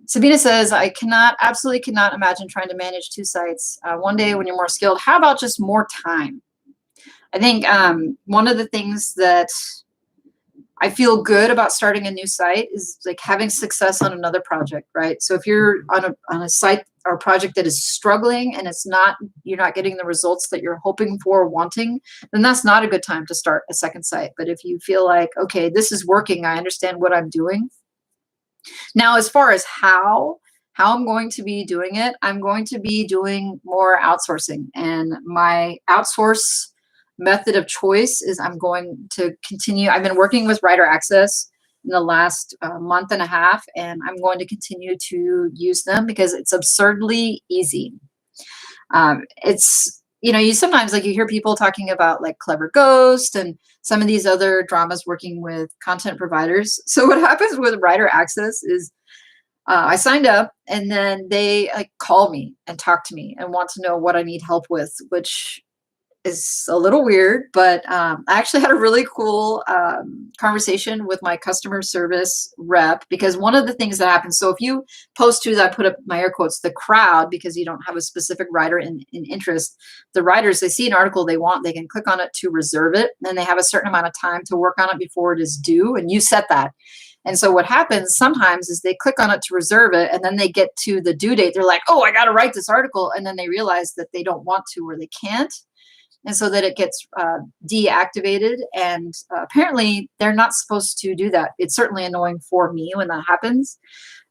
Sabina says, I absolutely cannot imagine trying to manage 2 sites. One day when you're more skilled, how about just more time? I think one of the things that I feel good about starting a new site is like having success on another project, right? So if you're on a site or project that is struggling and you're not getting the results that you're hoping for or wanting, then that's not a good time to start a second site. But if you feel like, okay, this is working, I understand what I'm doing. Now, as far as how I'm going to be doing it, I'm going to be doing more outsourcing, and my outsource method of choice is I'm going to continue. I've been working with Writer Access in the last month and a half, and I'm going to continue to use them because it's absurdly easy. It's, you know, you sometimes like you hear people talking about like Clever Ghost and some of these other dramas working with content providers. So what happens with Writer Access is I signed up, and then they call me and talk to me and want to know what I need help with, which is a little weird, but I actually had a really cool conversation with my customer service rep, because one of the things that happens, so if you post to, I put up my air quotes, the crowd, because you don't have a specific writer in interest, the writers, they see an article they want, they can click on it to reserve it, and they have a certain amount of time to work on it before it is due, and you set that. And so what happens sometimes is they click on it to reserve it, and then they get to the due date, they're like, oh, I got to write this article, and then they realize that they don't want to or they can't. And so that it gets deactivated. And apparently they're not supposed to do that. It's certainly annoying for me when that happens.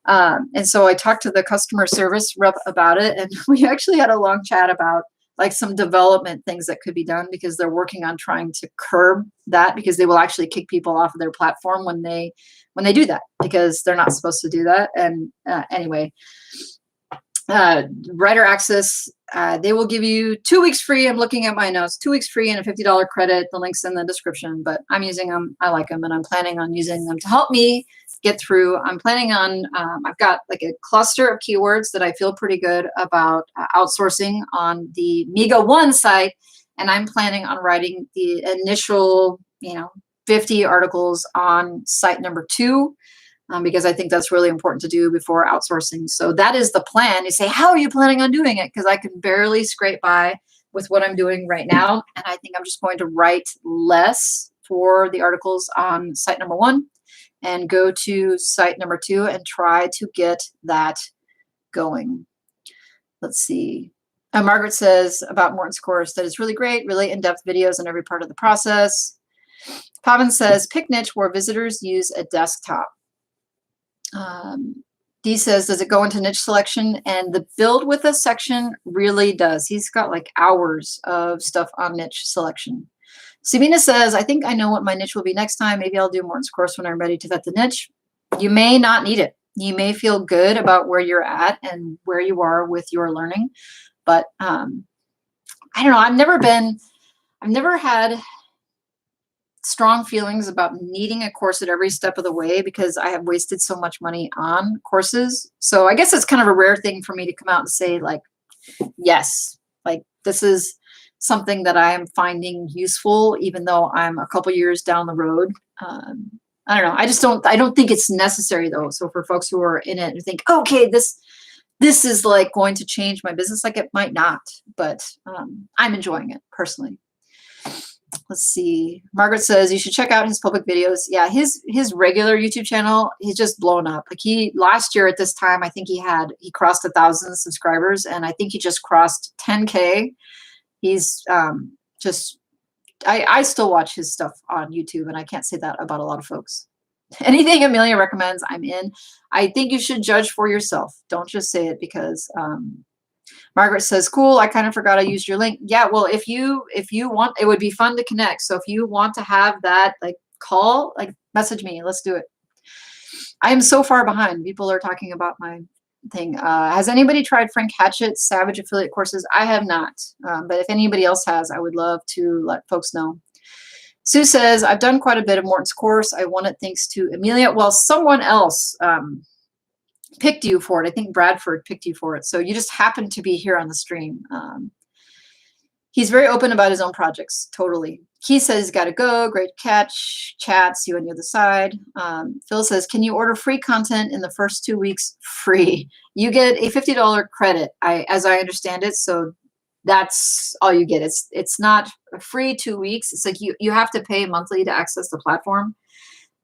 And so I talked to the customer service rep about it, and we actually had a long chat about some development things that could be done, because they're working on trying to curb that, because they will actually kick people off of their platform when they do that, because they're not supposed to do that. And anyway, writer access, they will give you 2 weeks free. I'm looking at my notes, 2 weeks free and a $50 credit. The link's in the description, but I'm using them. I like them, and I'm planning on using them to help me get through. I'm planning on, I've got a cluster of keywords that I feel pretty good about outsourcing on the MEGA 1 site. And I'm planning on writing the initial, 50 articles on site number 2. Because I think that's really important to do before outsourcing. So that is the plan. You say, how are you planning on doing it? Because I can barely scrape by with what I'm doing right now. And I think I'm just going to write less for the articles on site number 1 and go to site number 2 and try to get that going. Let's see. Margaret says about Morton's course that it's really great, really in-depth videos on every part of the process. Pavan says, pick niche where visitors use a desktop. Dee says, does it go into niche selection? And the build with us section really does. He's got hours of stuff on niche selection. Sabina says, I think I know what my niche will be next time. Maybe I'll do Morton's course when I'm ready to vet the niche. You may not need it. You may feel good about where you're at and where you are with your learning. But I don't know. I've never had strong feelings about needing a course at every step of the way, because I have wasted so much money on courses. So I guess it's kind of a rare thing for me to come out and say yes, this is something that I am finding useful, even though I'm a couple years down the road. I don't know. I don't think it's necessary though. So for folks who are in it and think, okay, this is going to change my business, it might not, but I'm enjoying it personally. Let's see. Margaret says you should check out his public videos. Yeah, his regular YouTube channel, he's just blown up. Last year at this time, I think he crossed 1,000 subscribers, and I think he just crossed 10K. He's I still watch his stuff on YouTube, and I can't say that about a lot of folks. Anything Amelia recommends, I'm in. I think you should judge for yourself. Don't just say it because Margaret says, cool, I kind of forgot I used your link. Yeah, well, if you want, it would be fun to connect. So if you want to have that call, message me, let's do it. I am so far behind. People are talking about my thing. Has anybody tried Frank Hatchett's Savage Affiliate Courses? I have not, but if anybody else has, I would love to let folks know. Sue says, I've done quite a bit of Morton's course. I won it thanks to Amelia. Well, someone else picked you for it. I think Bradford picked you for it. So you just happened to be here on the stream. He's very open about his own projects. Totally. He says he's got to go. Great catch. Chat. See you on the other side. Phil says, can you order free content in the first 2 weeks? Free. You get a $50 credit, as I understand it. So that's all you get. It's not a free 2 weeks. It's you have to pay monthly to access the platform.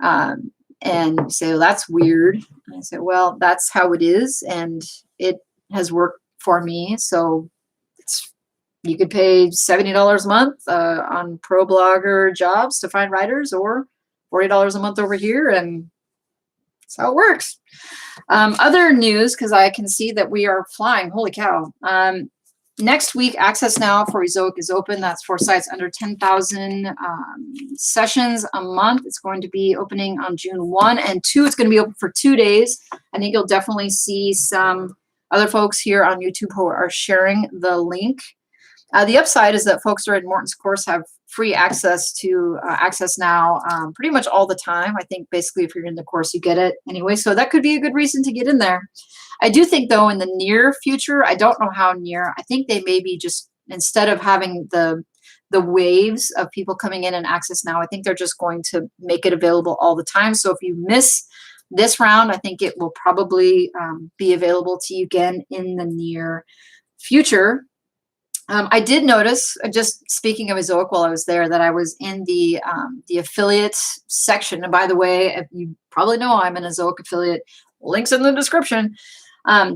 And you say, well, that's weird. And I say, well, that's how it is. And it has worked for me. So you could pay $70 a month on ProBlogger jobs to find writers, or $40 a month over here. And that's how it works. Other news, because I can see that we are flying. Holy cow. Next week, Access Now for Ezoic is open. That's for sites under 10,000 sessions a month. It's going to be opening on June 1 and 2. It's going to be open for 2 days. I think you'll definitely see some other folks here on YouTube who are sharing the link. The upside is that folks who are in Morton's course have free access to Access Now pretty much all the time. I think basically if you're in the course, you get it anyway. So that could be a good reason to get in there. I do think, though, in the near future, I don't know how near, I think they may be just, instead of having the waves of people coming in and Access Now, I think they're just going to make it available all the time. So if you miss this round, I think it will probably be available to you again in the near future. I did notice, just speaking of Ezoic while I was there, that I was in the affiliate section. And by the way, you probably know I'm an Ezoic affiliate. Links in the description.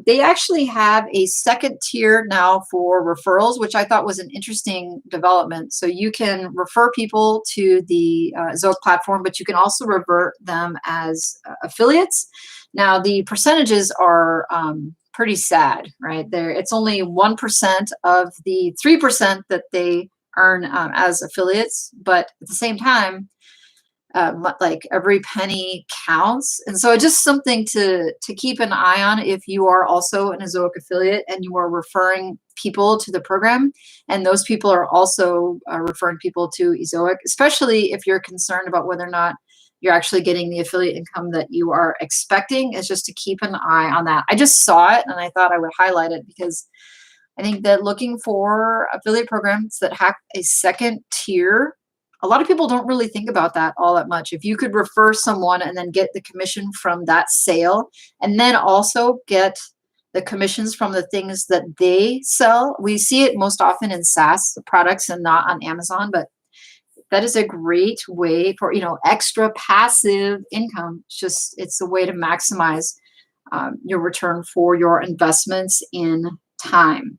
They actually have a second tier now for referrals, which I thought was an interesting development. So you can refer people to the Ezoic platform, but you can also revert them as affiliates. Now, the percentages are pretty sad, right? It's only 1% of the 3% that they earn as affiliates, but at the same time, like every penny counts. And so it's just something to keep an eye on if you are also an Ezoic affiliate and you are referring people to the program, and those people are also referring people to Ezoic, especially if you're concerned about whether or not you're actually getting the affiliate income that you are expecting, is just to keep an eye on that. I just saw it and I thought I would highlight it because I think that looking for affiliate programs that have a second tier, a lot of people don't really think about that all that much. If you could refer someone and then get the commission from that sale, and then also get the commissions from the things that they sell. We see it most often in SaaS products and not on Amazon, but that is a great way for, extra passive income. It's a way to maximize your return for your investments in time.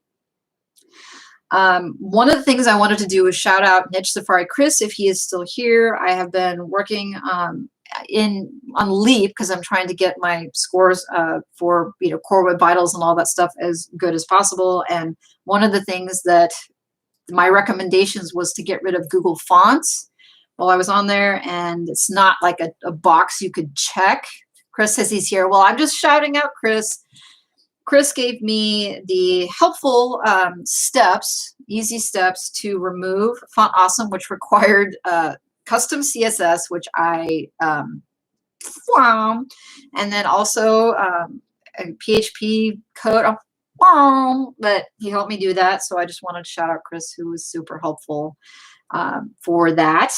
One of the things I wanted to do was shout out Niche Safari Chris, if he is still here. I have been working on Leap because I'm trying to get my scores for Core Web Vitals and all that stuff as good as possible. And one of the things that my recommendations was to get rid of Google Fonts while I was on there, and it's not like a box you could check. Chris says he's here. Well, I'm just shouting out Chris. Chris gave me the helpful easy steps to remove Font Awesome, which required custom CSS, which I and then also a PHP code. But he helped me do that, so I just wanted to shout out Chris, who was super helpful for that.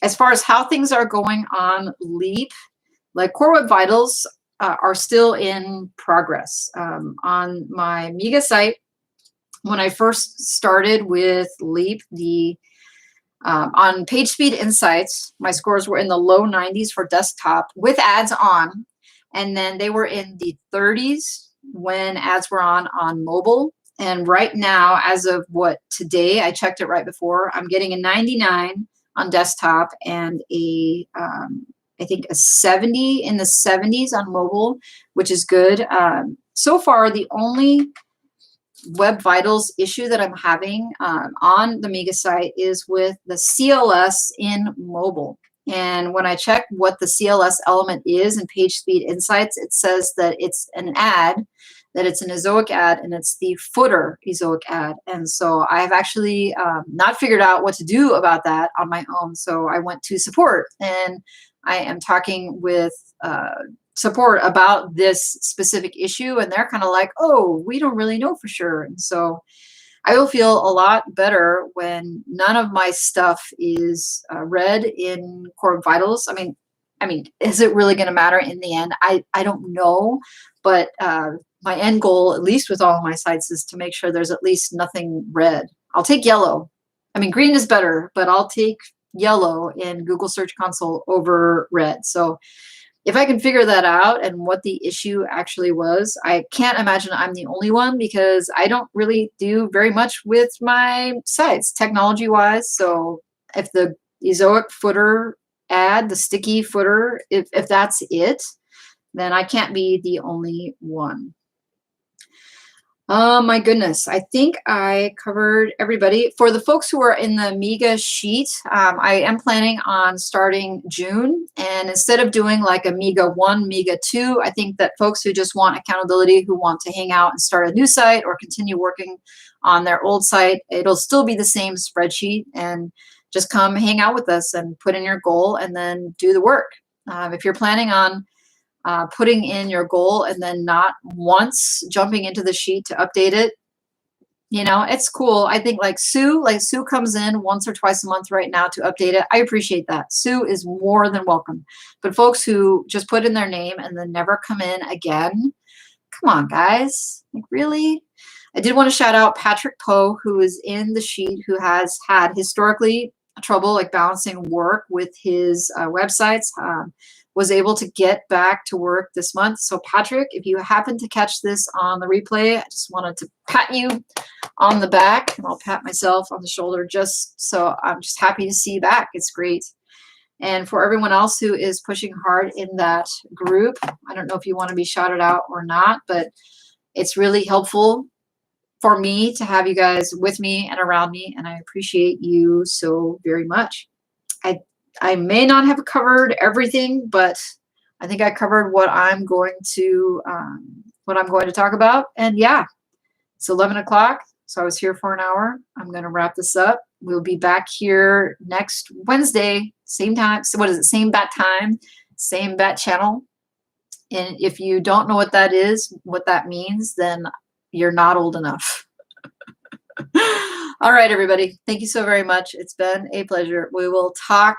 As far as how things are going on Leap, like Core Web Vitals are still in progress. On my MEGA site, when I first started with Leap, on PageSpeed Insights, my scores were in the low 90s for desktop with ads on, and then they were in the 30s when ads were on mobile. And right now, as of today, I checked it right before, I'm getting a 99 on desktop and I think a 70 in the 70s on mobile, which is good. So far, the only Web Vitals issue that I'm having on the MEGA site is with the CLS in mobile. And when I check what the CLS element is in PageSpeed Insights, it says that it's an ad, that it's an Ezoic ad, and it's the footer Ezoic ad. And so I have actually not figured out what to do about that on my own. So I went to support, and I am talking with support about this specific issue, and they're kind of like, oh, we don't really know for sure. And so I will feel a lot better when none of my stuff is read in Core Vitals. I mean, is it really going to matter in the end? I don't know, but my end goal, at least with all of my sites, is to make sure there's at least nothing red. I'll take yellow. I mean, green is better, but I'll take yellow in Google Search Console over red. So if I can figure that out and what the issue actually was, I can't imagine I'm the only one, because I don't really do very much with my sites technology-wise. So if the Ezoic footer ad, the sticky footer, if that's it, then I can't be the only one. Oh my goodness. I think I covered everybody. For the folks who are in the MEGA sheet, I am planning on starting June. And instead of doing like a MEGA 1, MEGA 2, I think that folks who just want accountability, who want to hang out and start a new site or continue working on their old site, it'll still be the same spreadsheet. And just come hang out with us and put in your goal and then do the work. If you're planning on putting in your goal and then not once jumping into the sheet to update it, you know, it's cool. I think like Sue comes in once or twice a month right now to update it. I appreciate that. Sue is more than welcome. But folks who just put in their name and then never come in again, come on, guys. Like, really? I did want to shout out Patrick Poe, who is in the sheet, who has had historically trouble like balancing work with his websites. Was able to get back to work this month. So Patrick, if you happen to catch this on the replay, I just wanted to pat you on the back, and I'll pat myself on the shoulder just so I'm just happy to see you back. It's great. And for everyone else who is pushing hard in that group, I don't know if you want to be shouted out or not, but it's really helpful for me to have you guys with me and around me, and I appreciate you so very much. I may not have covered everything, but I think I covered what I'm going to talk about. And yeah, it's 11 o'clock, so I was here for an hour. I'm going to wrap this up. We'll be back here next Wednesday, same time. So what is it? Same bat time, same bat channel. And if you don't know what that is, what that means, then you're not old enough. All right, everybody. Thank you so very much. It's been a pleasure. We will talk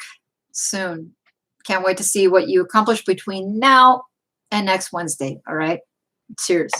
soon. Can't wait to see what you accomplish between now and next Wednesday. All right. Cheers.